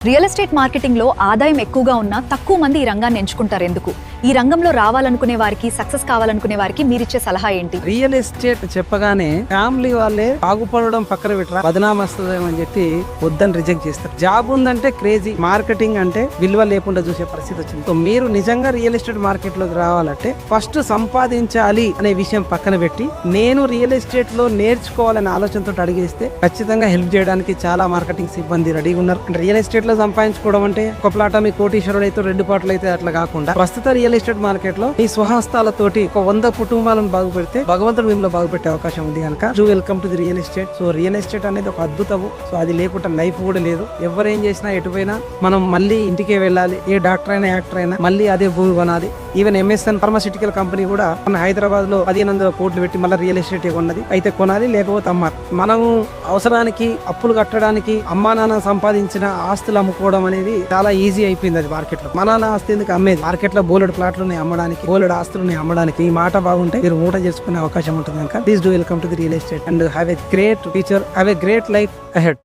Real estate marketing లో ఆదాయం ఎక్కువగా ఉన్నా తక్కువ మంది ఈ రంగాన్ని ఎంచుకుంటారు. ఎందుకు? ఈ రంగంలో రావాలనుకునే వారికి, సక్సెస్ కావాలనుకునే వారికి మీరిచ్చే సలహా ఏంటి? రియల్ ఎస్టేట్ చెప్పగానే ఫ్యామిలీ వాళ్ళే బాగుపడడం పక్కన పెట్టరా, బదనాం వస్తుందేమని చెప్పి వద్దని రిజెక్ట్ చేస్తారు. జాబ్ ఉందంటే క్రేజీ, మార్కెటింగ్ అంటే విలువ లేకుండా చూసే పరిస్థితి వచ్చింది. సో మీరు నిజంగా రియల్ ఎస్టేట్ మార్కెట్ లోకి రావాలంటే ఫస్ట్ సంపాదించాలి అనే విషయం పక్కన పెట్టి నేను రియల్ ఎస్టేట్ లో నేర్చుకోవాలనే ఆలోచనతో అడిగేస్తే ఖచ్చితంగా హెల్ప్ చేయడానికి చాలా మార్కెటింగ్ సిబ్బంది రెడీగా ఉన్నారు. రియల్ ఎస్టేట్ లో సంపాదించుకోవడం అంటే ఒక ప్లాట్ మీ కోటీశ్వరుడు అయితే 2 ప్లాట్లు అయితే అట్లా కాకుండా ప్రస్తుత రియల్ ఎస్టేట్ మార్కెట్ లో ఈ స్వహస్తాలతోటి ఒక 100 కుటుంబాలను బాగుపెడితే భగవంతుడు మిమ్మల్ని బాగుపెట్టే అవకాశం ఉంది కనుక welcome to the real estate. So real estate అనేది ఒక అద్భుతము. సో అది లేకుండా లైఫ్ కూడా లేదు. ఎవరేం చేసినా ఎటుపోయినా మనం మళ్ళీ ఇంటికే వెళ్ళాలి. ఏ డాక్టర్ అయినా యాక్టర్ అయినా మళ్ళీ అదే భూమి కొనాలి. ఈవెన్ ఎంఎస్ఎన్ ఫార్మాసిటికల్ కంపెనీ కూడా మన హైదరాబాద్ లో 1500 కోట్లు పెట్టి మళ్ళీ రియల్ ఎస్టేట్ కొన్నది. అయితే కొనాలి, లేకపోతే అమ్మాలి. మనం అవసరానికి అప్పులు కట్టడానికి అమ్మా నాన్న సంపాదించిన ఆస్తులు అమ్ముకోవడం అనేది చాలా ఈజీ అయిపోయింది. అది మార్కెట్ లో మన నాన్న ఆస్తి ఎందుకు అమ్మేది? మార్కెట్ లో బోలెడు ప్లాట్లు అమ్మడానికి, బోలెడు ఆస్తులు అమ్మడానికి. ఈ మాట బాగుంటే మీరు మూట చేసుకునే అవకాశం ఉంటుంది కనుక please do welcome to the real estate and have a great future, have a great life ahead.